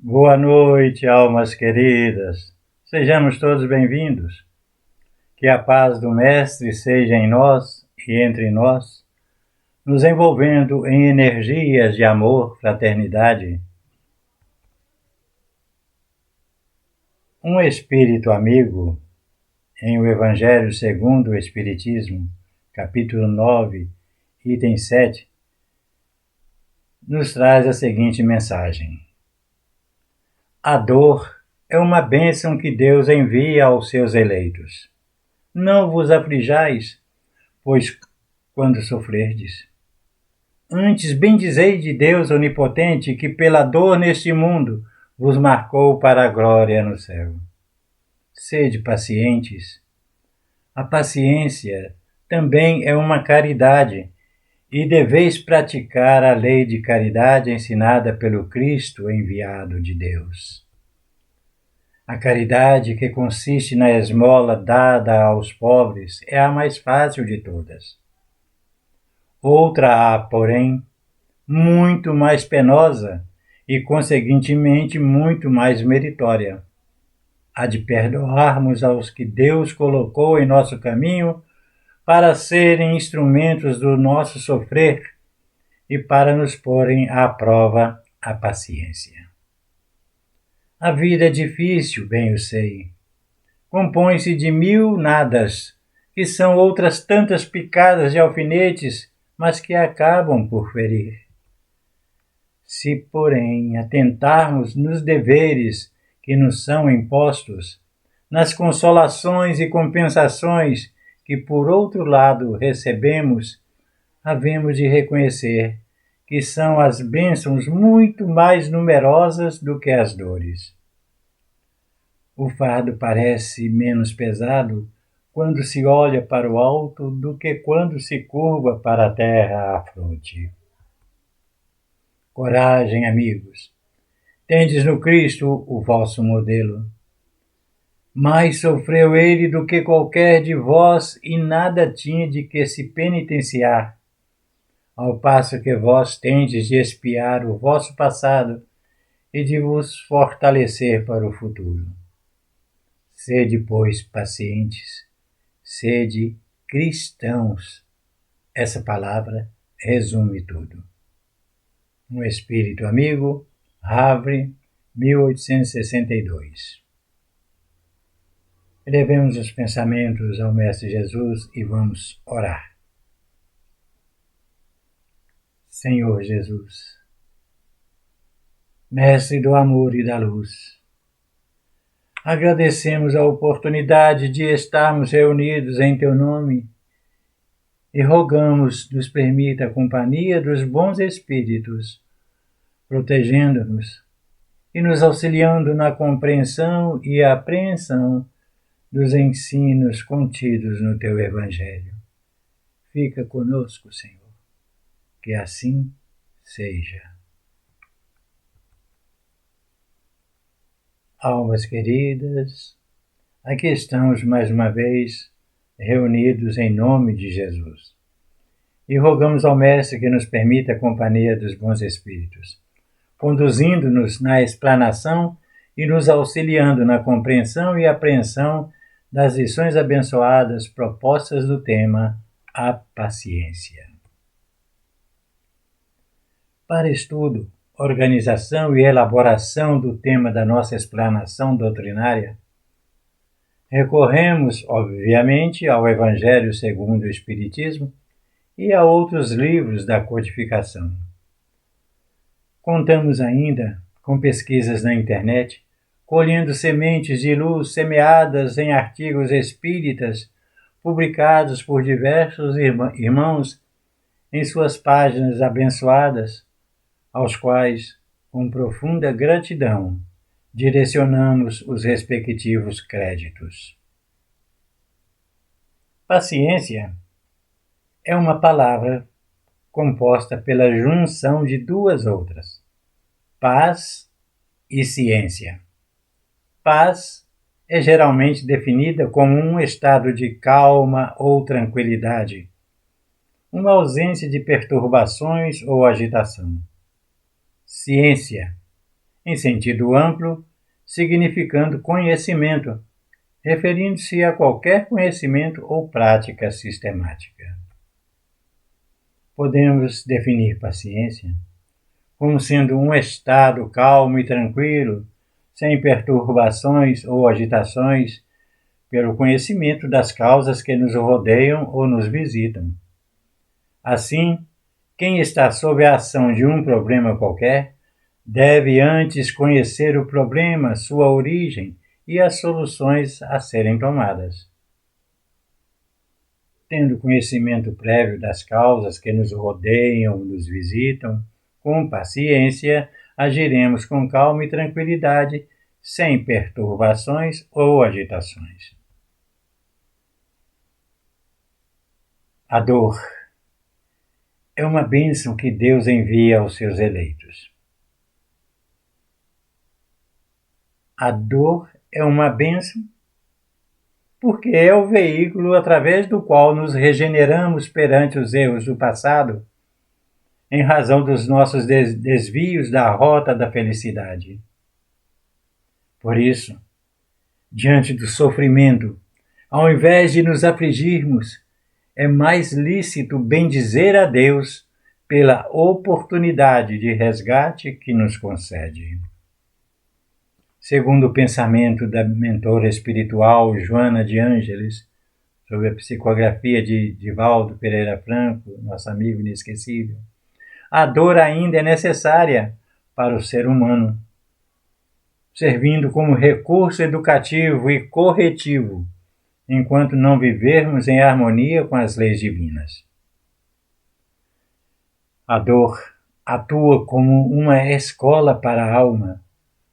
Boa noite, almas queridas. Sejamos todos bem-vindos. Que a paz do Mestre seja em nós e entre nós, nos envolvendo em energias de amor, fraternidade. Um espírito amigo, em o Evangelho segundo o Espiritismo, capítulo 9, item 7, nos traz a seguinte mensagem: a dor é uma bênção que Deus envia aos seus eleitos. Não vos aflijais, pois quando sofrerdes. Antes bendizei de Deus onipotente, que pela dor neste mundo vos marcou para a glória no céu. Sede pacientes. A paciência também é uma caridade, e deveis praticar a lei de caridade ensinada pelo Cristo enviado de Deus. A caridade, que consiste na esmola dada aos pobres, é a mais fácil de todas. Outra há, porém, muito mais penosa e, conseguintemente, muito mais meritória: a de perdoarmos aos que Deus colocou em nosso caminho para serem instrumentos do nosso sofrer e para nos porem à prova a paciência. A vida é difícil, bem o sei. Compõe-se de mil nadas, que são outras tantas picadas de alfinetes, mas que acabam por ferir. Se, porém, atentarmos nos deveres que nos são impostos, nas consolações e compensações que, por outro lado, recebemos, havemos de reconhecer que são as bênçãos muito mais numerosas do que as dores. O fardo parece menos pesado quando se olha para o alto do que quando se curva para a terra à fronte. Coragem, amigos. Tendes no Cristo o vosso modelo. Mais sofreu ele do que qualquer de vós e nada tinha de que se penitenciar, ao passo que vós tendes de expiar o vosso passado e de vos fortalecer para o futuro. Sede, pois, pacientes, sede cristãos. Essa palavra resume tudo. Um espírito amigo, Havre, 1862. Elevemos os pensamentos ao Mestre Jesus e vamos orar. Senhor Jesus, Mestre do amor e da luz, agradecemos a oportunidade de estarmos reunidos em Teu nome e rogamos nos permita a companhia dos bons espíritos, protegendo-nos e nos auxiliando na compreensão e apreensão dos ensinos contidos no Teu Evangelho. Fica conosco, Senhor, que assim seja. Almas queridas, aqui estamos mais uma vez reunidos em nome de Jesus e rogamos ao Mestre que nos permita a companhia dos bons espíritos, conduzindo-nos na explanação e nos auxiliando na compreensão e apreensão das lições abençoadas propostas do tema A Paciência. Para estudo, organização e elaboração do tema da nossa explanação doutrinária, recorremos, obviamente, ao Evangelho segundo o Espiritismo e a outros livros da codificação. Contamos ainda com pesquisas na internet, colhendo sementes de luz semeadas em artigos espíritas publicados por diversos irmãos em suas páginas abençoadas, aos quais, com profunda gratidão, direcionamos os respectivos créditos. Paciência é uma palavra composta pela junção de duas outras, paz e ciência. Paz é geralmente definida como um estado de calma ou tranquilidade, uma ausência de perturbações ou agitação. Ciência em sentido amplo, significando conhecimento, referindo-se a qualquer conhecimento ou prática sistemática. Podemos definir paciência como sendo um estado calmo e tranquilo, sem perturbações ou agitações, pelo conhecimento das causas que nos rodeiam ou nos visitam. Assim, quem está sob a ação de um problema qualquer deve antes conhecer o problema, sua origem e as soluções a serem tomadas. Tendo conhecimento prévio das causas que nos rodeiam ou nos visitam, com paciência agiremos com calma e tranquilidade, sem perturbações ou agitações. A dor é uma bênção que Deus envia aos seus eleitos. A dor é uma bênção porque é o veículo através do qual nos regeneramos perante os erros do passado, em razão dos nossos desvios da rota da felicidade. Por isso, diante do sofrimento, ao invés de nos afligirmos, é mais lícito bendizer a Deus pela oportunidade de resgate que nos concede. Segundo o pensamento da mentora espiritual Joana de Ângeles, sobre a psicografia de Divaldo Pereira Franco, nosso amigo inesquecível, a dor ainda é necessária para o ser humano, servindo como recurso educativo e corretivo, enquanto não vivermos em harmonia com as leis divinas. A dor atua como uma escola para a alma,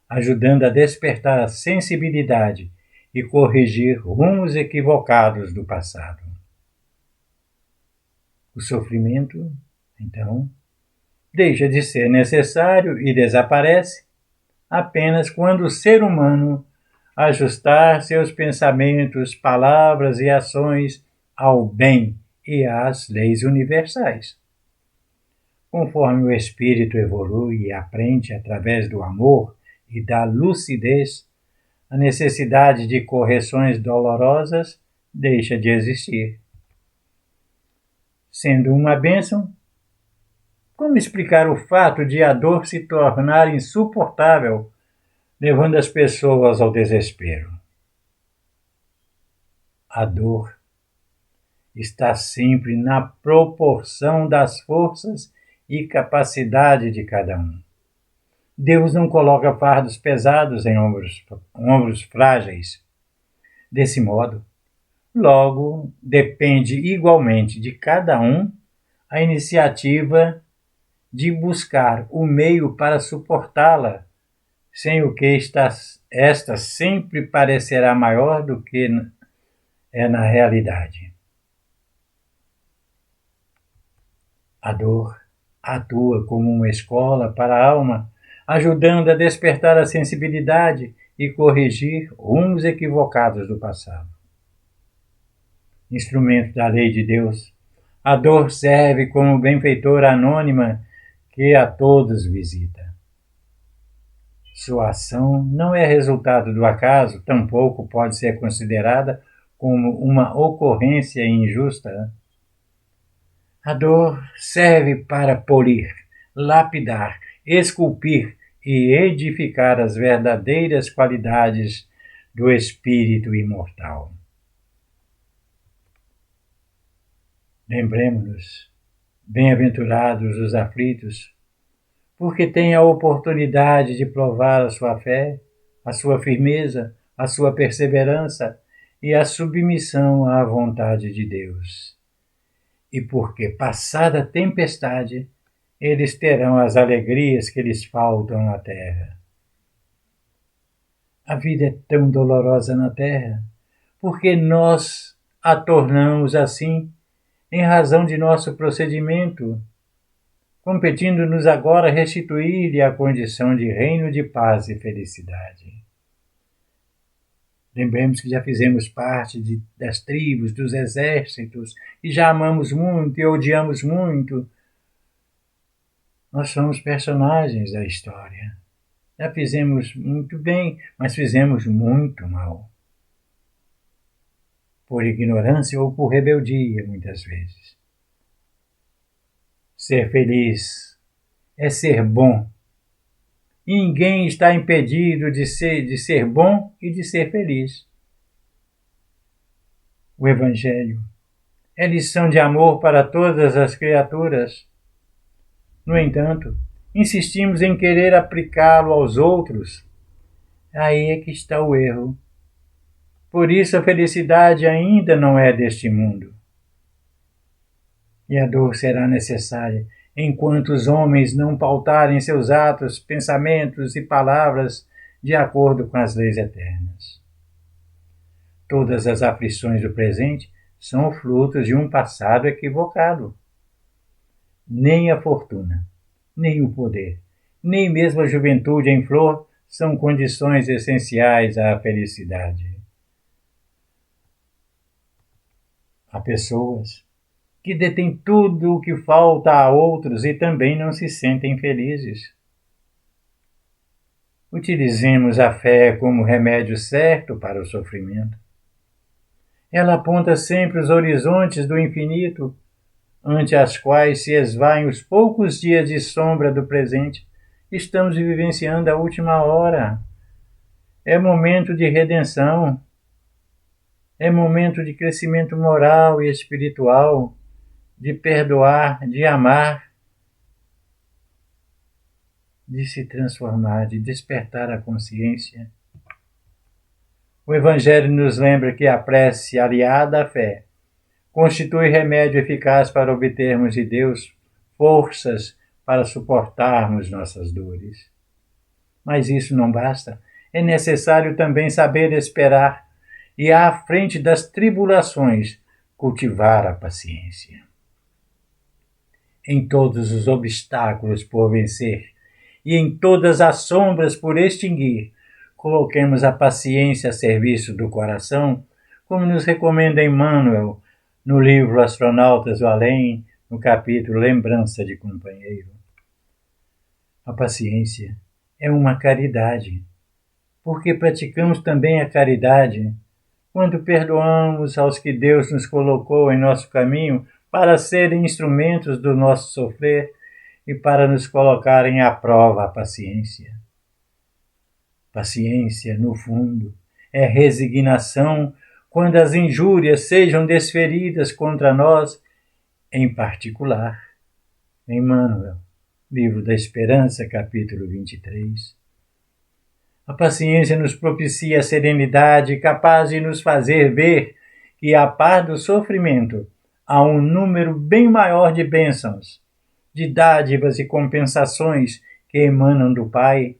ajudando a despertar a sensibilidade e corrigir rumos equivocados do passado. O sofrimento, então, deixa de ser necessário e desaparece apenas quando o ser humano ajustar seus pensamentos, palavras e ações ao bem e às leis universais. Conforme o espírito evolui e aprende através do amor e da lucidez, a necessidade de correções dolorosas deixa de existir. Sendo uma bênção, como explicar o fato de a dor se tornar insuportável, levando as pessoas ao desespero? A dor está sempre na proporção das forças e capacidade de cada um. Deus não coloca fardos pesados em ombros frágeis. Desse modo, logo, depende igualmente de cada um a iniciativa de buscar o meio para suportá-la, sem o que esta sempre parecerá maior do que é na realidade. A dor atua como uma escola para a alma, ajudando a despertar a sensibilidade e corrigir rumos equivocados do passado. Instrumento da lei de Deus, a dor serve como benfeitora anônima que a todos visita. Sua ação não é resultado do acaso, tampouco pode ser considerada como uma ocorrência injusta. A dor serve para polir, lapidar, esculpir e edificar as verdadeiras qualidades do espírito imortal. Lembremos-nos, bem-aventurados os aflitos, porque têm a oportunidade de provar a sua fé, a sua firmeza, a sua perseverança e a submissão à vontade de Deus. E porque, passada a tempestade, eles terão as alegrias que lhes faltam na terra. A vida é tão dolorosa na terra, porque nós a tornamos assim em razão de nosso procedimento, competindo-nos agora restituir-lhe a condição de reino de paz e felicidade. Lembremos que já fizemos parte das tribos, dos exércitos, e já amamos muito e odiamos muito. Nós somos personagens da história. Já fizemos muito bem, mas fizemos muito mal. Por ignorância ou por rebeldia, muitas vezes. Ser feliz é ser bom. E ninguém está impedido de ser bom e de ser feliz. O Evangelho é lição de amor para todas as criaturas. No entanto, insistimos em querer aplicá-lo aos outros. Aí é que está o erro. Por isso a felicidade ainda não é deste mundo. E a dor será necessária enquanto os homens não pautarem seus atos, pensamentos e palavras de acordo com as leis eternas. Todas as aflições do presente são frutos de um passado equivocado. Nem a fortuna, nem o poder, nem mesmo a juventude em flor são condições essenciais à felicidade. Há pessoas que detêm tudo o que falta a outros e também não se sentem felizes. Utilizemos a fé como remédio certo para o sofrimento. Ela aponta sempre os horizontes do infinito, ante as quais se esvaem os poucos dias de sombra do presente. Estamos vivenciando a última hora. É momento de redenção. É momento de crescimento moral e espiritual, de perdoar, de amar, de se transformar, de despertar a consciência. O Evangelho nos lembra que a prece aliada à fé constitui remédio eficaz para obtermos de Deus forças para suportarmos nossas dores. Mas isso não basta. É necessário também saber esperar e, à frente das tribulações, cultivar a paciência. Em todos os obstáculos por vencer e em todas as sombras por extinguir, coloquemos a paciência a serviço do coração, como nos recomenda Emmanuel no livro Astronautas do Além, no capítulo Lembrança de Companheiro. A paciência é uma caridade, porque praticamos também a caridade quando perdoamos aos que Deus nos colocou em nosso caminho para serem instrumentos do nosso sofrer e para nos colocarem à prova a paciência. Paciência, no fundo, é resignação quando as injúrias sejam desferidas contra nós, em particular. Emmanuel, Livro da Esperança, capítulo 23. A paciência nos propicia a serenidade capaz de nos fazer ver que, a par do sofrimento, há um número bem maior de bênçãos, de dádivas e compensações que emanam do Pai,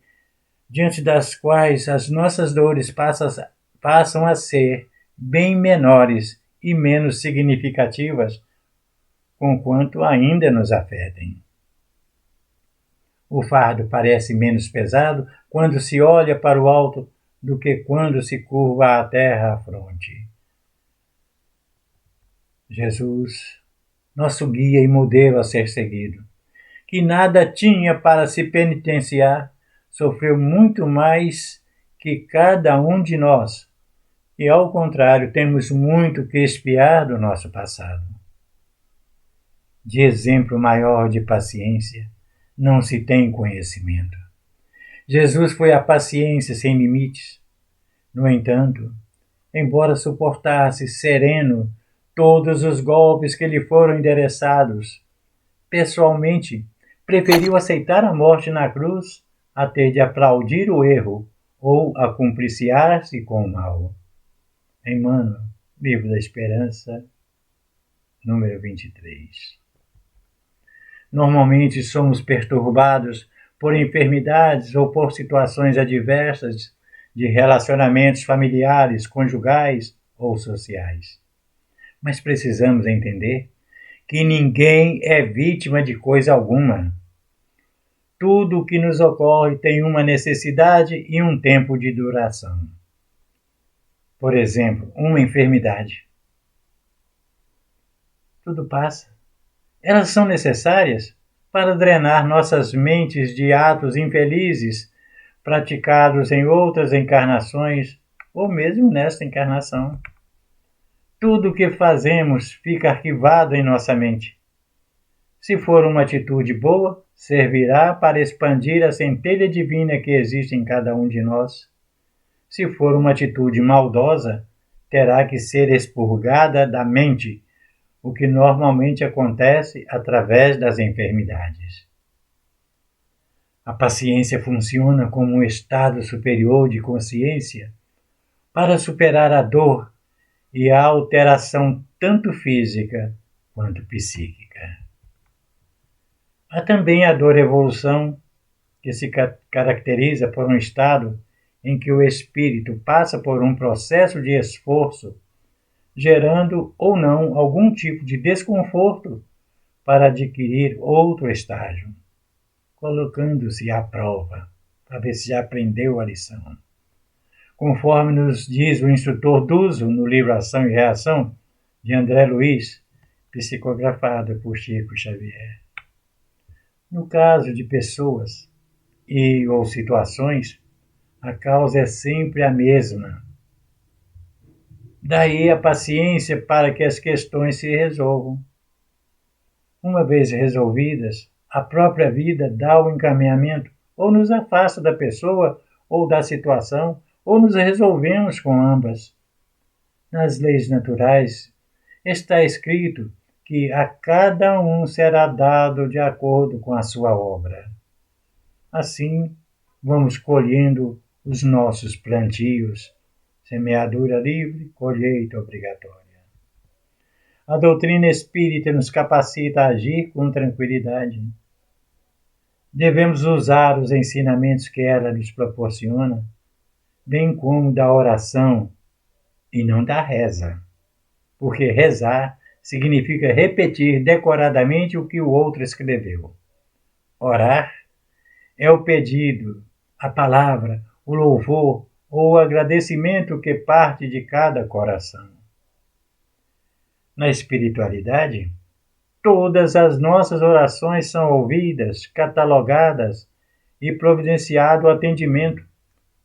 diante das quais as nossas dores passam a ser bem menores e menos significativas, conquanto ainda nos afetem. O fardo parece menos pesado quando se olha para o alto do que quando se curva a terra à fronte. Jesus, nosso guia e modelo a ser seguido, que nada tinha para se penitenciar, sofreu muito mais que cada um de nós, e ao contrário, temos muito que expiar do nosso passado. De exemplo maior de paciência, não se tem conhecimento. Jesus foi a paciência sem limites. No entanto, embora suportasse sereno todos os golpes que lhe foram endereçados, pessoalmente preferiu aceitar a morte na cruz a ter de aplaudir o erro ou a cumpliciar-se com o mal. Emmanuel, Livro da Esperança, número 23. Normalmente somos perturbados por enfermidades ou por situações adversas de relacionamentos familiares, conjugais ou sociais. Mas precisamos entender que ninguém é vítima de coisa alguma. Tudo o que nos ocorre tem uma necessidade e um tempo de duração. Por exemplo, uma enfermidade. Tudo passa. Elas são necessárias para drenar nossas mentes de atos infelizes, praticados em outras encarnações ou mesmo nesta encarnação. Tudo o que fazemos fica arquivado em nossa mente. Se for uma atitude boa, servirá para expandir a centelha divina que existe em cada um de nós. Se for uma atitude maldosa, terá que ser expurgada da mente, o que normalmente acontece através das enfermidades. A paciência funciona como um estado superior de consciência para superar a dor e a alteração tanto física quanto psíquica. Há também a dor-evolução, que se caracteriza por um estado em que o espírito passa por um processo de esforço, gerando ou não algum tipo de desconforto para adquirir outro estágio, colocando-se à prova, para ver se já aprendeu a lição. Conforme nos diz o instrutor Duso no livro Ação e Reação, de André Luiz, psicografado por Chico Xavier. No caso de pessoas ou situações, a causa é sempre a mesma. Daí a paciência para que as questões se resolvam. Uma vez resolvidas, a própria vida dá o encaminhamento, ou nos afasta da pessoa ou da situação, ou nos resolvemos com ambas. Nas leis naturais está escrito que a cada um será dado de acordo com a sua obra. Assim, vamos colhendo os nossos plantios, semeadura livre, colheita obrigatória. A doutrina espírita nos capacita a agir com tranquilidade. Devemos usar os ensinamentos que ela nos proporciona, bem como da oração e não da reza, porque rezar significa repetir decoradamente o que o outro escreveu. Orar é o pedido, a palavra, o louvor ou o agradecimento que parte de cada coração. Na espiritualidade, todas as nossas orações são ouvidas, catalogadas e providenciado o atendimento,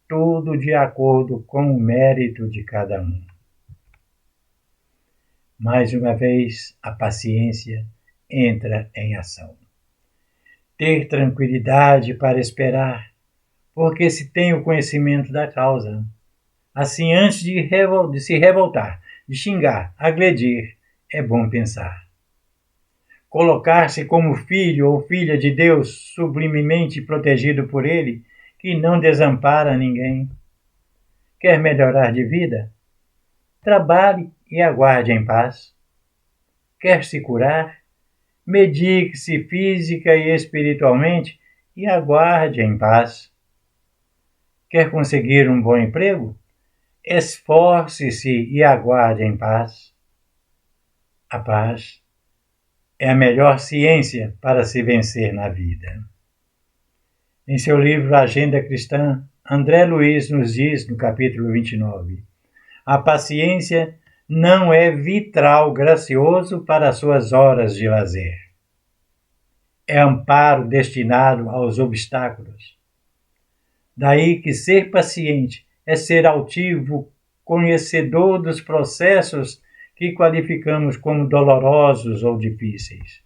tudo de acordo com o mérito de cada um. Mais uma vez, a paciência entra em ação. Ter tranquilidade para esperar, porque se tem o conhecimento da causa. Assim, antes de se revoltar, de xingar, agredir, é bom pensar. Colocar-se como filho ou filha de Deus, sublimemente protegido por Ele, que não desampara ninguém. Quer melhorar de vida? Trabalhe e aguarde em paz. Quer se curar? Medique-se física e espiritualmente e aguarde em paz. Quer conseguir um bom emprego? Esforce-se e aguarde em paz. A paz é a melhor ciência para se vencer na vida. Em seu livro Agenda Cristã, André Luiz nos diz, no capítulo 29, a paciência não é vitral gracioso para suas horas de lazer. É amparo destinado aos obstáculos. Daí que ser paciente é ser altivo, conhecedor dos processos que qualificamos como dolorosos ou difíceis.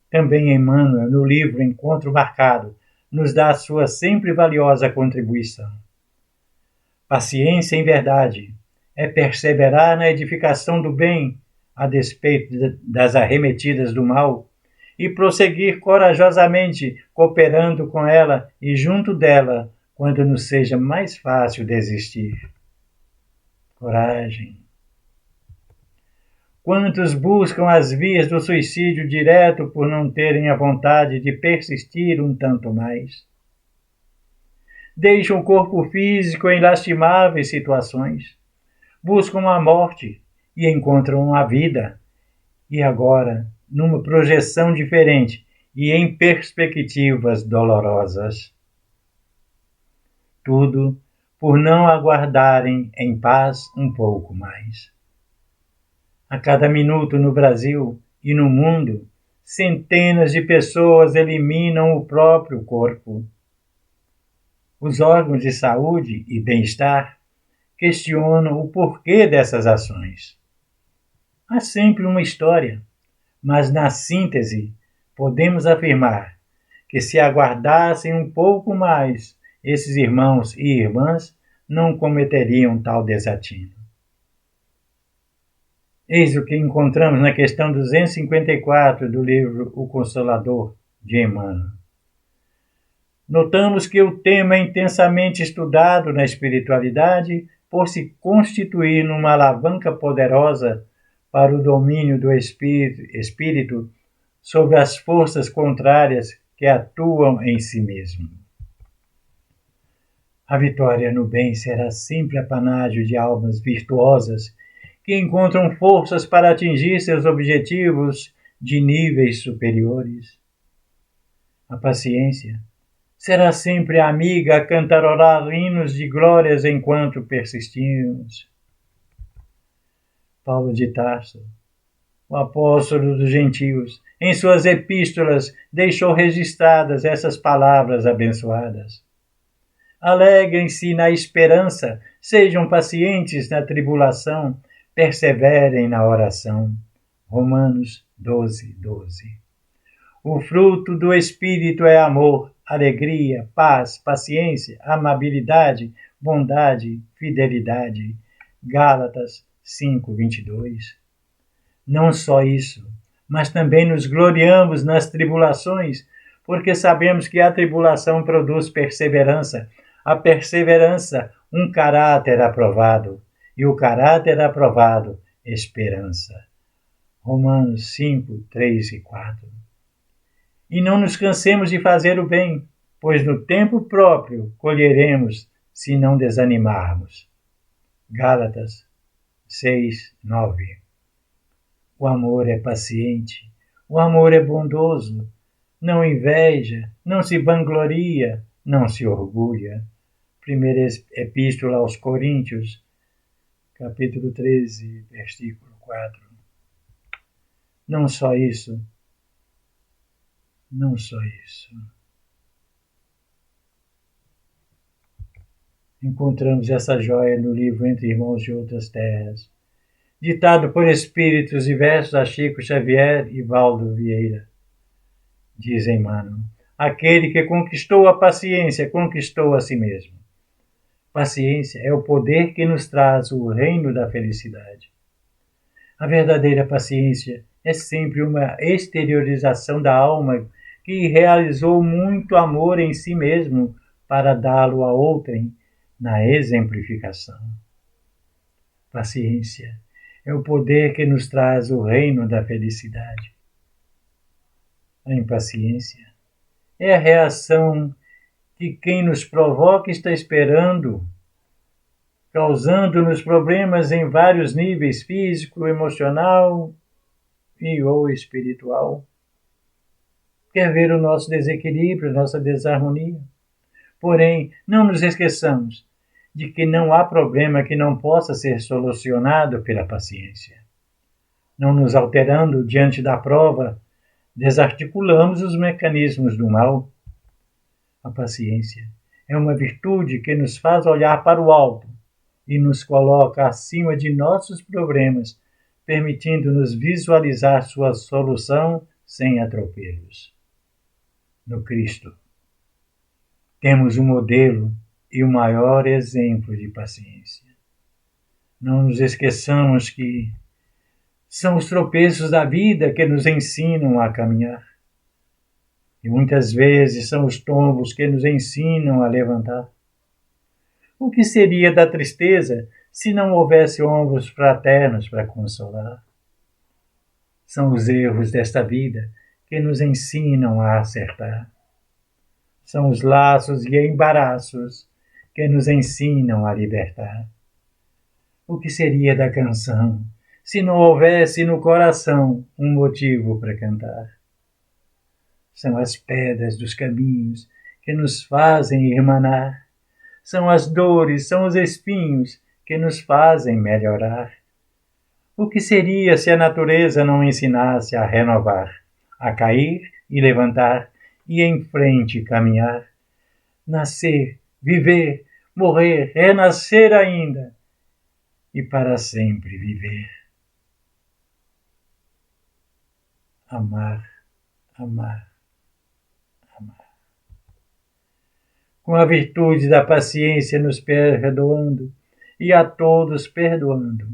Também Emmanuel, no livro Encontro Marcado, nos dá a sua sempre valiosa contribuição. Paciência em verdade é perseverar na edificação do bem, a despeito das arremetidas do mal, e prosseguir corajosamente, cooperando com ela e junto dela, quando nos seja mais fácil desistir. Coragem. Quantos buscam as vias do suicídio direto por não terem a vontade de persistir um tanto mais? Deixam o corpo físico em lastimáveis situações. Buscam a morte e encontram a vida. E agora, numa projeção diferente e em perspectivas dolorosas. Tudo por não aguardarem em paz um pouco mais. A cada minuto no Brasil e no mundo, centenas de pessoas eliminam o próprio corpo. Os órgãos de saúde e bem-estar questionam o porquê dessas ações. Há sempre uma história, mas na síntese podemos afirmar que se aguardassem um pouco mais, esses irmãos e irmãs não cometeriam tal desatino. Eis o que encontramos na questão 254 do livro O Consolador, de Emmanuel. Notamos que o tema é intensamente estudado na espiritualidade por se constituir numa alavanca poderosa para o domínio do espírito sobre as forças contrárias que atuam em si mesmo. A vitória no bem será sempre apanágio de almas virtuosas que encontram forças para atingir seus objetivos de níveis superiores. A paciência será sempre amiga a cantarolar hinos de glórias enquanto persistimos. Paulo de Tarso, o apóstolo dos gentios, em suas epístolas deixou registradas essas palavras abençoadas. Alegrem-se na esperança, sejam pacientes na tribulação, perseverem na oração. Romanos 12, 12. O fruto do Espírito é amor, alegria, paz, paciência, amabilidade, bondade, fidelidade. Gálatas 5, 22. Não só isso, mas também nos gloriamos nas tribulações, porque sabemos que a tribulação produz perseverança, a perseverança, um caráter aprovado, e o caráter aprovado, esperança. Romanos 5, 3 e 4. E não nos cansemos de fazer o bem, pois no tempo próprio colheremos se não desanimarmos. Gálatas 6, 9. O amor é paciente, o amor é bondoso, não inveja, não se vangloria, não se orgulha. Primeira Epístola aos Coríntios, capítulo 13, versículo 4. Não só isso. Encontramos essa joia no livro Entre Irmãos de Outras Terras, ditado por espíritos diversos a Chico Xavier e Valdo Vieira. Diz Emmanuel: aquele que conquistou a paciência, conquistou a si mesmo. Paciência é o poder que nos traz o reino da felicidade. A verdadeira paciência é sempre uma exteriorização da alma que realizou muito amor em si mesmo para dá-lo a outrem na exemplificação. Paciência é o poder que nos traz o reino da felicidade. A impaciência é a reação que quem nos provoca está esperando, causando-nos problemas em vários níveis, físico, emocional e ou espiritual. Quer ver o nosso desequilíbrio, nossa desarmonia. Porém, não nos esqueçamos de que não há problema que não possa ser solucionado pela paciência. Não nos alterando diante da prova, desarticulamos os mecanismos do mal. A paciência é uma virtude que nos faz olhar para o alto e nos coloca acima de nossos problemas, permitindo-nos visualizar sua solução sem atropelos. No Cristo, temos um modelo e o maior exemplo de paciência. Não nos esqueçamos que são os tropeços da vida que nos ensinam a caminhar. E muitas vezes são os tombos que nos ensinam a levantar. O que seria da tristeza se não houvesse ombros fraternos para consolar? São os erros desta vida que nos ensinam a acertar. São os laços e embaraços que nos ensinam a libertar. O que seria da canção se não houvesse no coração um motivo para cantar? São as pedras dos caminhos que nos fazem irmanar. São as dores, são os espinhos que nos fazem melhorar. O que seria se a natureza não ensinasse a renovar, a cair e levantar e em frente caminhar? Nascer, viver, morrer, renascer ainda e para sempre viver. Amar, amar, amar. Com a virtude da paciência nos perdoando e a todos perdoando,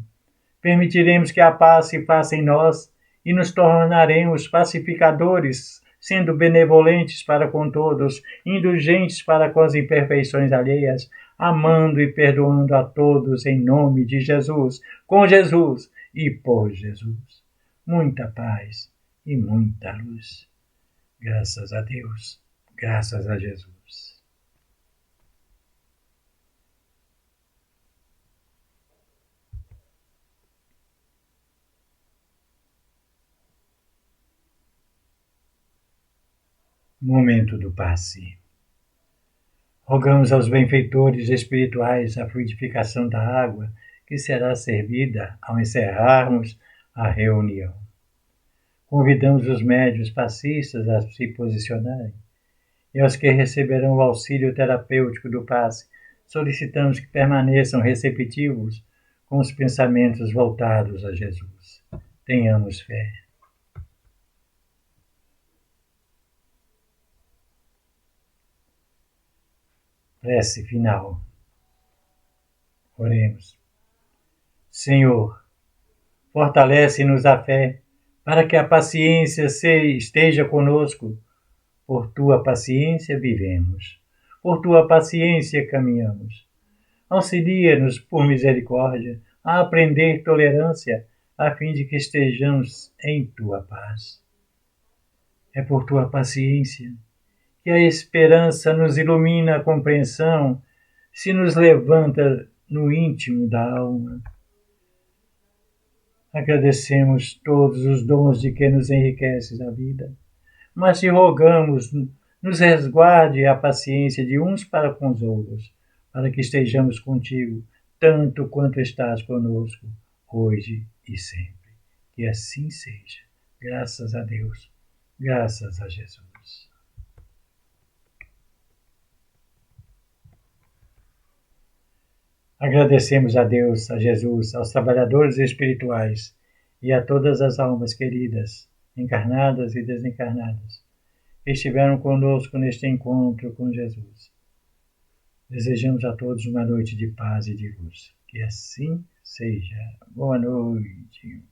permitiremos que a paz se faça em nós e nos tornaremos pacificadores, sendo benevolentes para com todos, indulgentes para com as imperfeições alheias, amando e perdoando a todos em nome de Jesus, com Jesus e por Jesus. Muita paz e muita luz. Graças a Deus, graças a Jesus. Momento do passe. Rogamos aos benfeitores espirituais a fluidificação da água que será servida ao encerrarmos a reunião. Convidamos os médios passistas a se posicionarem e aos que receberão o auxílio terapêutico do passe, solicitamos que permaneçam receptivos com os pensamentos voltados a Jesus. Tenhamos fé. Prece final. Oremos. Senhor, fortalece-nos a fé, para que a paciência esteja conosco. Por tua paciência vivemos, por tua paciência caminhamos. Auxilia-nos, por misericórdia, a aprender tolerância, a fim de que estejamos em tua paz. É por tua paciência que a esperança nos ilumina a compreensão, se nos levanta no íntimo da alma. Agradecemos todos os dons de que nos enriqueces a vida, mas te rogamos, nos resguarde a paciência de uns para com os outros, para que estejamos contigo, tanto quanto estás conosco, hoje e sempre. Que assim seja. Graças a Deus, graças a Jesus. Agradecemos a Deus, a Jesus, aos trabalhadores espirituais e a todas as almas queridas, encarnadas e desencarnadas, que estiveram conosco neste encontro com Jesus. Desejamos a todos uma noite de paz e de luz. Que assim seja. Boa noite.